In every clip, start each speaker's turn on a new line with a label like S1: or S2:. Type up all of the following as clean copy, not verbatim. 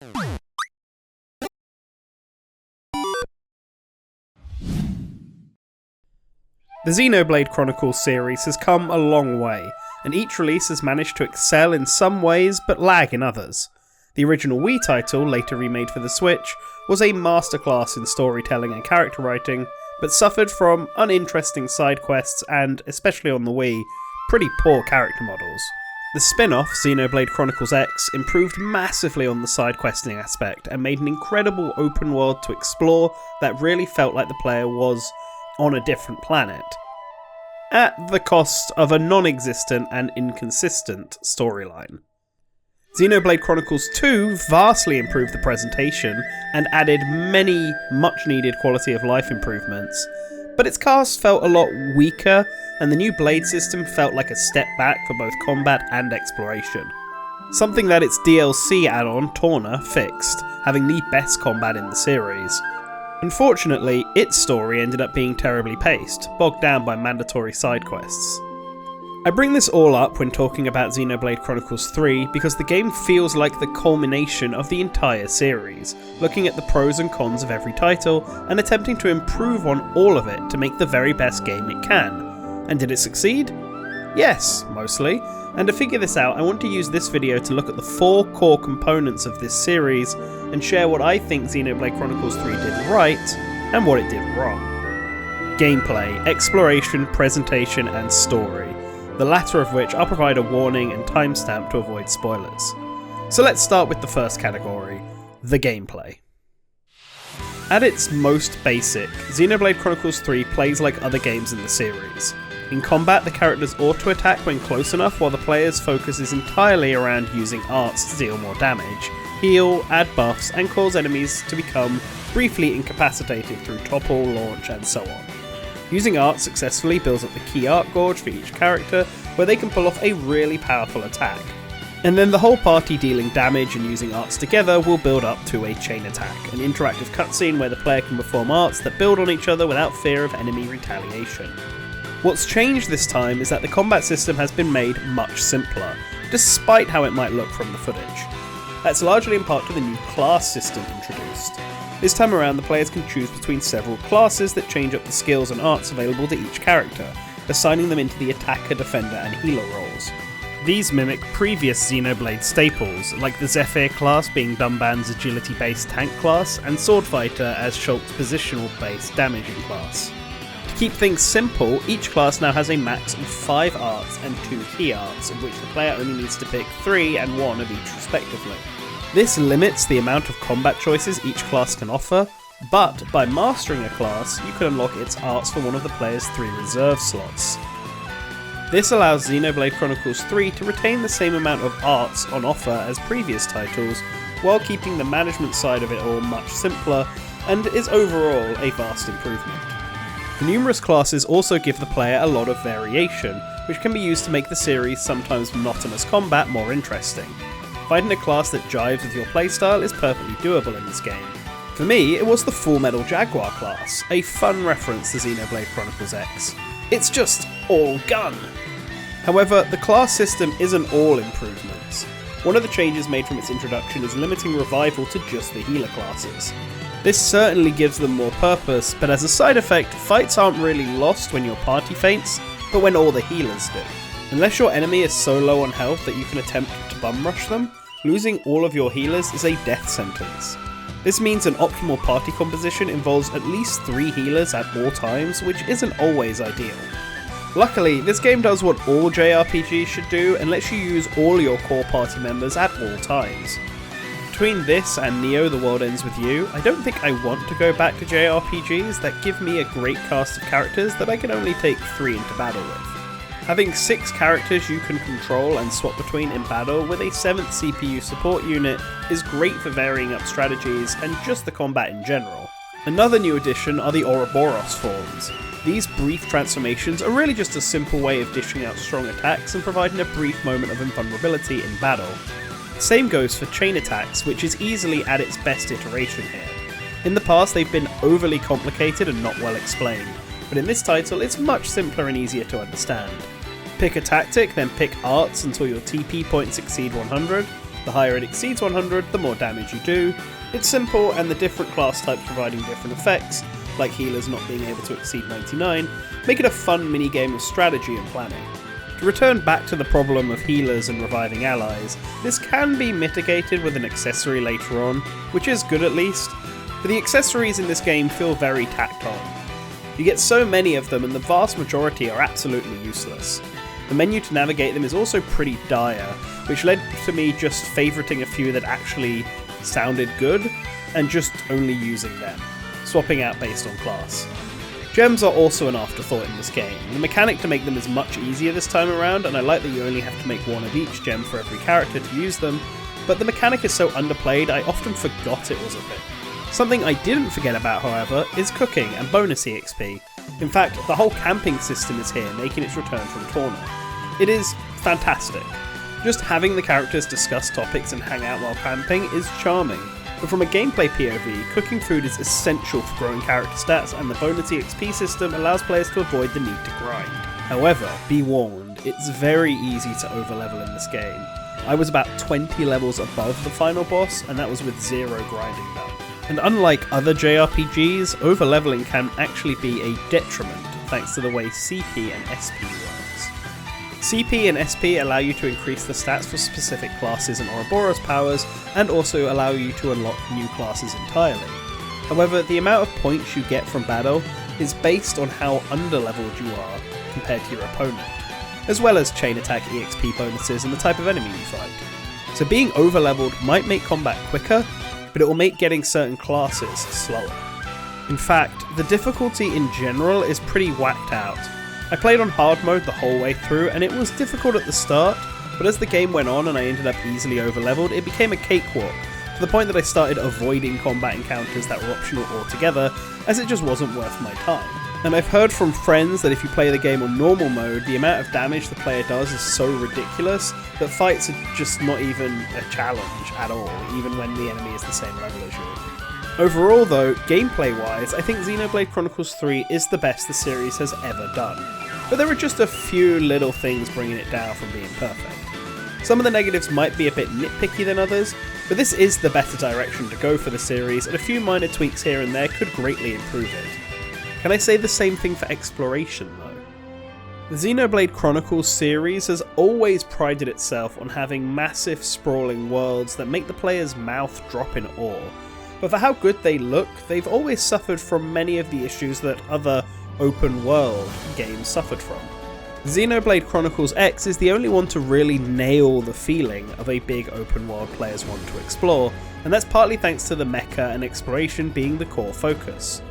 S1: The Xenoblade Chronicles series has come a long way, and each release has managed to excel in some ways but lag in others. The original Wii title, later remade for the Switch, was a masterclass in storytelling and character writing, but suffered from uninteresting side quests and, especially on the Wii, pretty poor character models. The spin-off, Xenoblade Chronicles X, improved massively on the side questing aspect and made an incredible open world to explore that really felt like the player was on a different planet, at the cost of a non-existent and inconsistent storyline. Xenoblade Chronicles 2 vastly improved the presentation and added many much-needed quality of life improvements, but its cast felt a lot weaker, and the new blade system felt like a step back for both combat and exploration. Something that its DLC add-on, Torna, fixed, having the best combat in the series. Unfortunately, its story ended up being terribly paced, bogged down by mandatory side quests. I bring this all up when talking about Xenoblade Chronicles 3 because the game feels like the culmination of the entire series, looking at the pros and cons of every title and attempting to improve on all of it to make the very best game it can. And did it succeed? Yes, mostly. And to figure this out, I want to use this video to look at the 4 core components of this series and share what I think Xenoblade Chronicles 3 did right and what it did wrong. Gameplay, exploration, presentation, and story, the latter of which I'll provide a warning and timestamp to avoid spoilers. So let's start with the first category, the gameplay. At its most basic, Xenoblade Chronicles 3 plays like other games in the series. In combat, the characters auto-attack when close enough, while the player's focus is entirely around using arts to deal more damage, heal, add buffs, and cause enemies to become briefly incapacitated through topple, launch, and so on. Using arts successfully builds up the key art gauge for each character, where they can pull off a really powerful attack. And then the whole party dealing damage and using arts together will build up to a chain attack, an interactive cutscene where the player can perform arts that build on each other without fear of enemy retaliation. What's changed this time is that the combat system has been made much simpler, despite how it might look from the footage. That's largely in part to the new class system introduced. This time around, the players can choose between several classes that change up the skills and arts available to each character, assigning them into the attacker, defender, and healer roles. These mimic previous Xenoblade staples, like the Zephyr class being Dunban's agility-based tank class, and Swordfighter as Shulk's positional-based damaging class. To keep things simple, each class now has a max of 5 arts and 2 key arts, of which the player only needs to pick 3 and 1 of each respectively. This limits the amount of combat choices each class can offer, but by mastering a class, you can unlock its arts for one of the player's 3 reserve slots. This allows Xenoblade Chronicles 3 to retain the same amount of arts on offer as previous titles, while keeping the management side of it all much simpler, and is overall a vast improvement. The numerous classes also give the player a lot of variation, which can be used to make the series' sometimes monotonous combat more interesting. Finding a class that jives with your playstyle is perfectly doable in this game. For me, it was the Full Metal Jaguar class, a fun reference to Xenoblade Chronicles X. It's just all gun! However, the class system isn't all improvements. One of the changes made from its introduction is limiting revival to just the healer classes. This certainly gives them more purpose, but as a side effect, fights aren't really lost when your party faints, but when all the healers do. Unless your enemy is so low on health that you can attempt to bum rush them, losing all of your healers is a death sentence. This means an optimal party composition involves at least 3 healers at all times, which isn't always ideal. Luckily, this game does what all JRPGs should do and lets you use all your core party members at all times. Between this and Neo The World Ends With You, I don't think I want to go back to JRPGs that give me a great cast of characters that I can only take 3 into battle with. Having 6 characters you can control and swap between in battle with a 7th CPU support unit is great for varying up strategies and just the combat in general. Another new addition are the Ouroboros forms. These brief transformations are really just a simple way of dishing out strong attacks and providing a brief moment of invulnerability in battle. The same goes for chain attacks, which is easily at its best iteration here. In the past they've been overly complicated and not well explained, but in this title it's much simpler and easier to understand. Pick a tactic, then pick arts until your TP points exceed 100, The higher it exceeds 100, the more damage you do. It's simple, and the different class types providing different effects, like healers not being able to exceed 99, make it a fun minigame of strategy and planning. To return back to the problem of healers and reviving allies, this can be mitigated with an accessory later on, which is good at least, but the accessories in this game feel very tacked on. You get so many of them and the vast majority are absolutely useless. The menu to navigate them is also pretty dire, which led to me just favouriting a few that actually sounded good, and just only using them, swapping out based on class. Gems are also an afterthought in this game. The mechanic to make them is much easier this time around, and I like that you only have to make one of each gem for every character to use them, but the mechanic is so underplayed I often forgot it was a thing. Something I didn't forget about, however, is cooking and bonus EXP. In fact, the whole camping system is here, making its return from Torna. It is fantastic. Just having the characters discuss topics and hang out while camping is charming, but from a gameplay POV, cooking food is essential for growing character stats, and the bonus EXP system allows players to avoid the need to grind. However, be warned, it's very easy to overlevel in this game. I was about 20 levels above the final boss, and that was with 0 grinding done. And unlike other JRPGs, overleveling can actually be a detriment, thanks to the way CP and SP works. CP and SP allow you to increase the stats for specific classes and Ouroboros powers, and also allow you to unlock new classes entirely. However, the amount of points you get from battle is based on how underleveled you are compared to your opponent, as well as chain attack EXP bonuses and the type of enemy you fight. So being overleveled might make combat quicker, but it will make getting certain classes slower. In fact, the difficulty in general is pretty whacked out. I played on hard mode the whole way through, and it was difficult at the start, but as the game went on and I ended up easily overleveled, it became a cakewalk, to the point that I started avoiding combat encounters that were optional altogether, as it just wasn't worth my time. And I've heard from friends that if you play the game on normal mode, the amount of damage the player does is so ridiculous that fights are just not even a challenge at all, even when the enemy is the same level as you. Overall though, gameplay-wise, I think Xenoblade Chronicles 3 is the best the series has ever done, but there are just a few little things bringing it down from being perfect. Some of the negatives might be a bit nitpicky than others, but this is the better direction to go for the series, and a few minor tweaks here and there could greatly improve it. Can I say the same thing for exploration though? The Xenoblade Chronicles series has always prided itself on having massive sprawling worlds that make the player's mouth drop in awe, but for how good they look, they've always suffered from many of the issues that other open world games suffered from. Xenoblade Chronicles X is the only one to really nail the feeling of a big open world players want to explore, and that's partly thanks to the mecha and exploration being the core focus.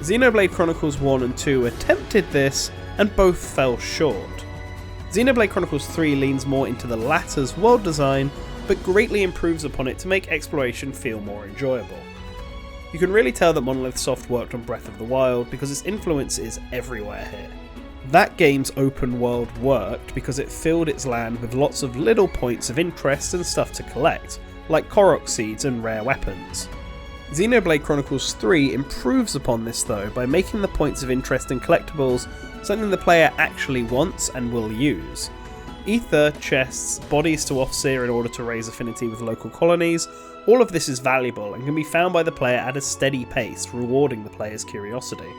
S1: Xenoblade Chronicles 1 and 2 attempted this, and both fell short. Xenoblade Chronicles 3 leans more into the latter's world design, but greatly improves upon it to make exploration feel more enjoyable. You can really tell that Monolith Soft worked on Breath of the Wild because its influence is everywhere here. That game's open world worked because it filled its land with lots of little points of interest and stuff to collect, like Korok seeds and rare weapons. Xenoblade Chronicles 3 improves upon this though by making the points of interest and collectibles something the player actually wants and will use. Ether, chests, bodies to offseer in order to raise affinity with local colonies, all of this is valuable and can be found by the player at a steady pace, rewarding the player's curiosity.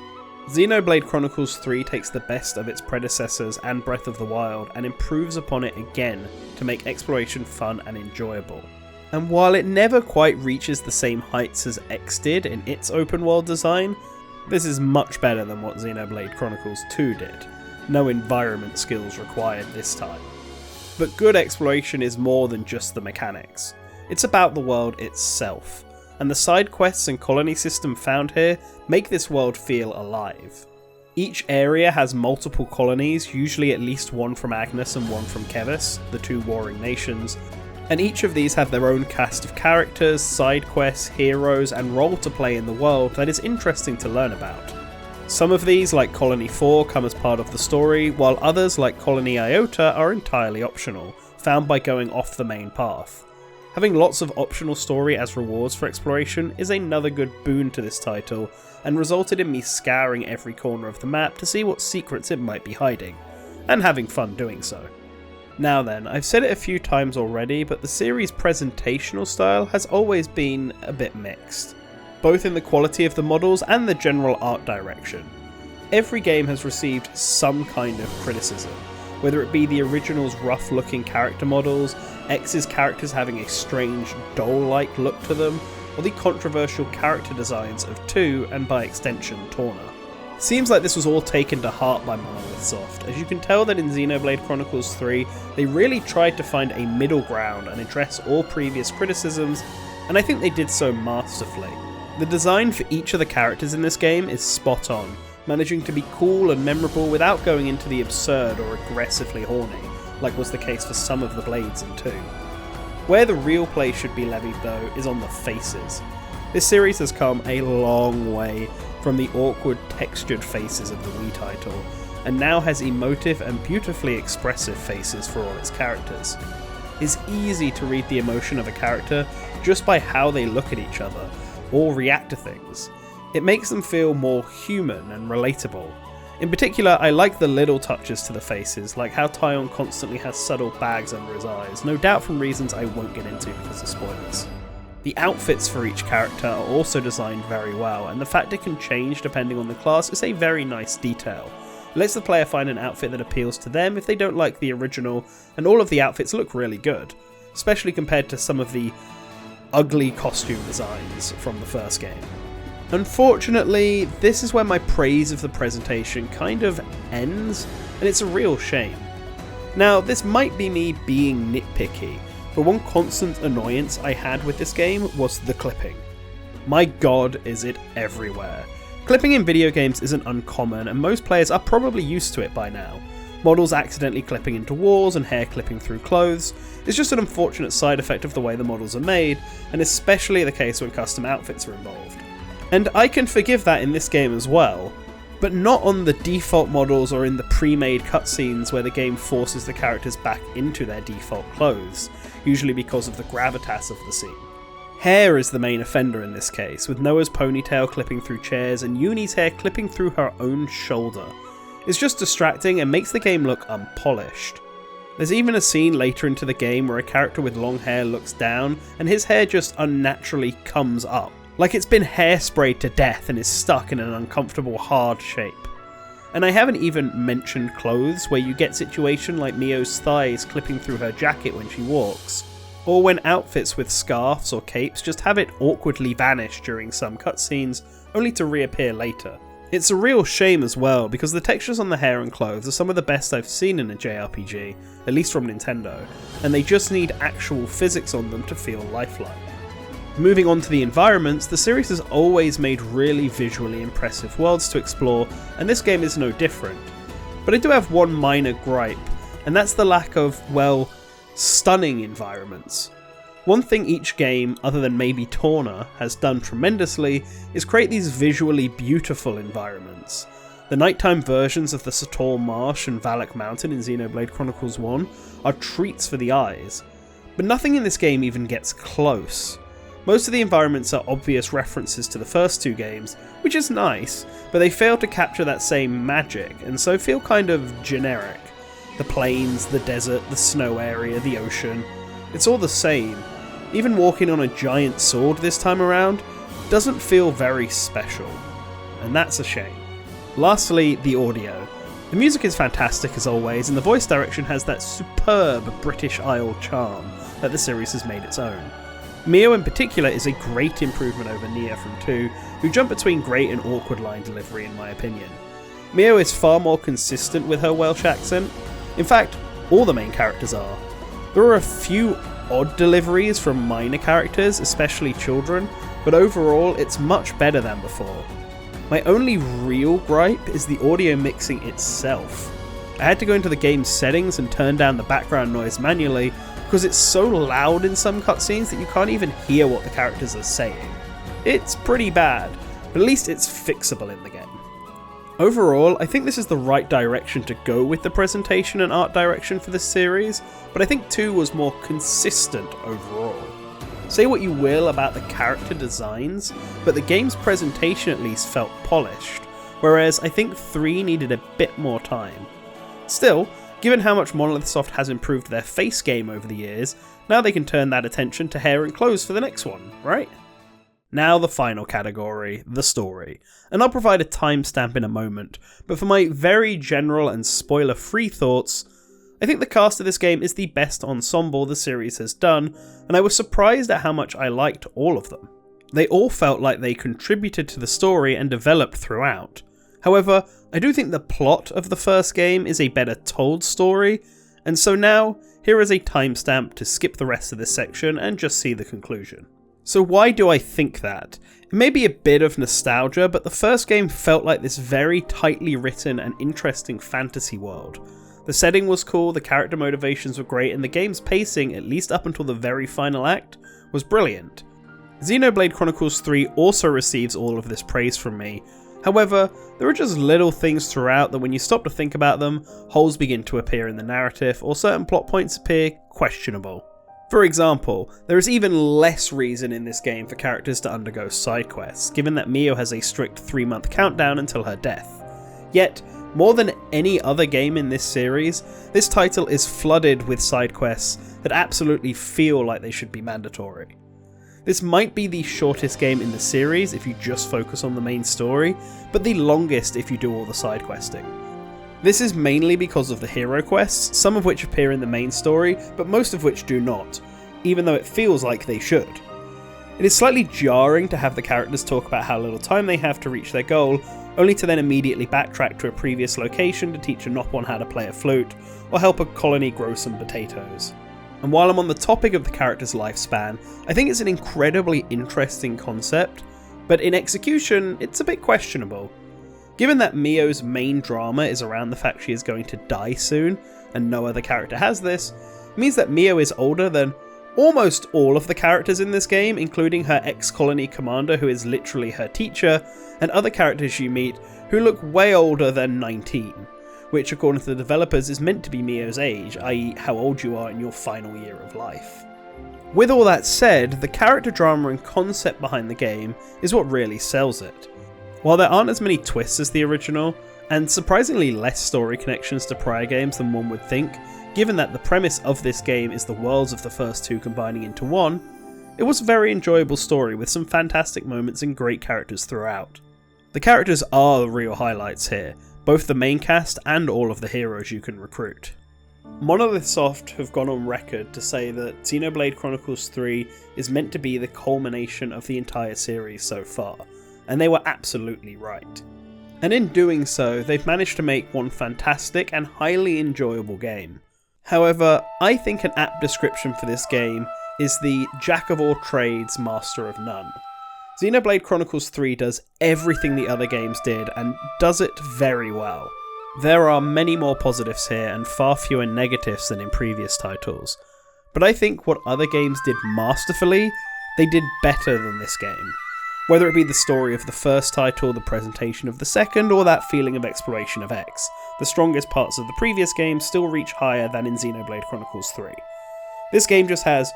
S1: Xenoblade Chronicles 3 takes the best of its predecessors and Breath of the Wild and improves upon it again to make exploration fun and enjoyable. And while it never quite reaches the same heights as X did in its open world design, this is much better than what Xenoblade Chronicles 2 did. No environment skills required this time. But good exploration is more than just the mechanics. It's about the world itself, and the side quests and colony system found here make this world feel alive. Each area has multiple colonies, usually at least one from Agnes and one from Kevis, the two warring nations, and each of these have their own cast of characters, side quests, heroes, and role to play in the world that is interesting to learn about. Some of these, like Colony 4, come as part of the story, while others, like Colony Iota, are entirely optional, found by going off the main path. Having lots of optional story as rewards for exploration is another good boon to this title, and resulted in me scouring every corner of the map to see what secrets it might be hiding, and having fun doing so. Now then, I've said it a few times already, but the series' presentational style has always been a bit mixed, both in the quality of the models and the general art direction. Every game has received some kind of criticism, whether it be the original's rough-looking character models, X's characters having a strange doll-like look to them, or the controversial character designs of 2 and by extension Torna. Seems like this was all taken to heart by Monolith Soft, as you can tell that in Xenoblade Chronicles 3 they really tried to find a middle ground and address all previous criticisms, and I think they did so masterfully. The design for each of the characters in this game is spot on, managing to be cool and memorable without going into the absurd or aggressively horny, like was the case for some of the blades in 2. Where the real play should be levied though is on the faces. This series has come a long way from the awkward textured faces of the Wii title, and now has emotive and beautifully expressive faces for all its characters. It's easy to read the emotion of a character just by how they look at each other, or react to things. It makes them feel more human and relatable. In particular, I like the little touches to the faces, like how Taion constantly has subtle bags under his eyes, no doubt from reasons I won't get into because of spoilers. The outfits for each character are also designed very well, and the fact it can change depending on the class is a very nice detail. It lets the player find an outfit that appeals to them if they don't like the original, and all of the outfits look really good, especially compared to some of the ugly costume designs from the first game. Unfortunately, this is where my praise of the presentation kind of ends, and it's a real shame. Now, this might be me being nitpicky, but one constant annoyance I had with this game was the clipping. My god, is it everywhere. Clipping in video games isn't uncommon, and most players are probably used to it by now. Models accidentally clipping into walls and hair clipping through clothes is just an unfortunate side effect of the way the models are made, and especially the case when custom outfits are involved. And I can forgive that in this game as well, but not on the default models or in the pre-made cutscenes where the game forces the characters back into their default clothes, usually because of the gravitas of the scene. Hair is the main offender in this case, with Noah's ponytail clipping through chairs and Uni's hair clipping through her own shoulder. It's just distracting and makes the game look unpolished. There's even a scene later into the game where a character with long hair looks down and his hair just unnaturally comes up, like it's been hairsprayed to death and is stuck in an uncomfortable hard shape. And I haven't even mentioned clothes, where you get situation like Mio's thighs clipping through her jacket when she walks, or when outfits with scarves or capes just have it awkwardly vanish during some cutscenes, only to reappear later. It's a real shame as well, because the textures on the hair and clothes are some of the best I've seen in a JRPG, at least from Nintendo, and they just need actual physics on them to feel lifelike. Moving on to the environments, the series has always made really visually impressive worlds to explore, and this game is no different. But I do have one minor gripe, and that's the lack of, well, stunning environments. One thing each game, other than maybe Torna, has done tremendously is create these visually beautiful environments. The nighttime versions of the Sator Marsh and Valak Mountain in Xenoblade Chronicles 1 are treats for the eyes, but nothing in this game even gets close. Most of the environments are obvious references to the first 2 games, which is nice, but they fail to capture that same magic, and so feel kind of generic. The plains, the desert, the snow area, the ocean, it's all the same. Even walking on a giant sword this time around doesn't feel very special, and that's a shame. Lastly, the audio. The music is fantastic as always, and the voice direction has that superb British Isle charm that the series has made its own. Mio in particular is a great improvement over Nia from 2, who jump between great and awkward line delivery in my opinion. Mio is far more consistent with her Welsh accent. In fact, all the main characters are. There are a few odd deliveries from minor characters, especially children, but overall it's much better than before. My only real gripe is the audio mixing itself. I had to go into the game's settings and turn down the background noise manually because it's so loud in some cutscenes that you can't even hear what the characters are saying. It's pretty bad, but at least it's fixable in the game. Overall, I think this is the right direction to go with the presentation and art direction for this series, but I think 2 was more consistent overall. Say what you will about the character designs, but the game's presentation at least felt polished, whereas I think 3 needed a bit more time. Still, Given how much Monolith Soft has improved their face game over the years, now they can turn that attention to hair and clothes for the next one, right? Now the final category, the story, and I'll provide a timestamp in a moment, but for my very general and spoiler-free thoughts, I think the cast of this game is the best ensemble the series has done, and I was surprised at how much I liked all of them. They all felt like they contributed to the story and developed throughout. However, I do think the plot of the first game is a better told story, and so now, here is a timestamp to skip the rest of this section and just see the conclusion. So why do I think that? It may be a bit of nostalgia, but the first game felt like this very tightly written and interesting fantasy world. The setting was cool, the character motivations were great, and the game's pacing, at least up until the very final act, was brilliant. Xenoblade Chronicles 3 also receives all of this praise from me. However, there are just little things throughout that when you stop to think about them, holes begin to appear in the narrative, or certain plot points appear questionable. For example, there is even less reason in this game for characters to undergo side quests, given that Mio has a strict 3-month countdown until her death. Yet, more than any other game in this series, this title is flooded with side quests that absolutely feel like they should be mandatory. This might be the shortest game in the series if you just focus on the main story, but the longest if you do all the side questing. This is mainly because of the hero quests, some of which appear in the main story, but most of which do not, even though it feels like they should. It is slightly jarring to have the characters talk about how little time they have to reach their goal, only to then immediately backtrack to a previous location to teach a Nopon how to play a flute, or help a colony grow some potatoes. And while I'm on the topic of the character's lifespan, I think it's an incredibly interesting concept, but in execution, it's a bit questionable. Given that Mio's main drama is around the fact she is going to die soon, and no other character has this, it means that Mio is older than almost all of the characters in this game, including her ex-colony commander who is literally her teacher, and other characters you meet who look way older than 19, which according to the developers is meant to be Mio's age, i.e. how old you are in your final year of life. With all that said, the character drama and concept behind the game is what really sells it. While there aren't as many twists as the original, and surprisingly less story connections to prior games than one would think, given that the premise of this game is the worlds of the first two combining into one, it was a very enjoyable story with some fantastic moments and great characters throughout. The characters are the real highlights here, both the main cast and all of the heroes you can recruit. Monolith Soft have gone on record to say that Xenoblade Chronicles 3 is meant to be the culmination of the entire series so far, and they were absolutely right. And in doing so, they've managed to make one fantastic and highly enjoyable game. However, I think an apt description for this game is the jack of all trades, master of none. Xenoblade Chronicles 3 does everything the other games did, and does it very well. There are many more positives here, and far fewer negatives than in previous titles. But I think what other games did masterfully, they did better than this game. Whether it be the story of the first title, the presentation of the second, or that feeling of exploration of X, the strongest parts of the previous game still reach higher than in Xenoblade Chronicles 3. This game just has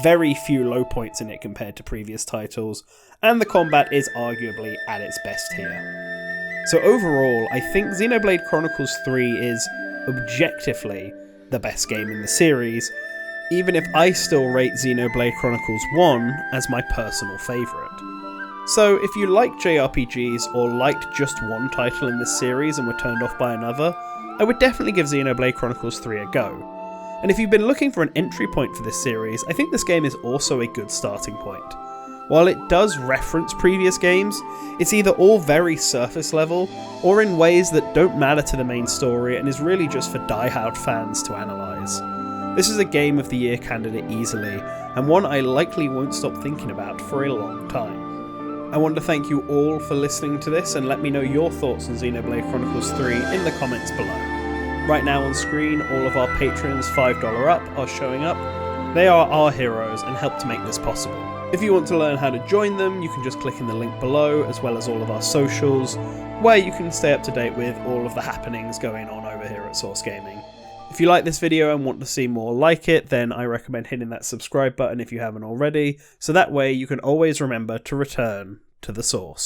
S1: very few low points in it compared to previous titles, and the combat is arguably at its best here. So overall, I think Xenoblade Chronicles 3 is objectively the best game in the series, even if I still rate Xenoblade Chronicles 1 as my personal favourite. So if you like JRPGs or liked just one title in this series and were turned off by another, I would definitely give Xenoblade Chronicles 3 a go. And if you've been looking for an entry point for this series, I think this game is also a good starting point. While it does reference previous games, it's either all very surface level, or in ways that don't matter to the main story and is really just for die-hard fans to analyse. This is a Game of the Year candidate easily, and one I likely won't stop thinking about for a long time. I want to thank you all for listening to this, and let me know your thoughts on Xenoblade Chronicles 3 in the comments below. Right now on screen, all of our patrons $5 up are showing up. They are our heroes and help to make this possible. If you want to learn how to join them, you can just click in the link below, as well as all of our socials, where you can stay up to date with all of the happenings going on over here at Source Gaming. If you like this video and want to see more like it, then I recommend hitting that subscribe button if you haven't already, so that way you can always remember to return to the source.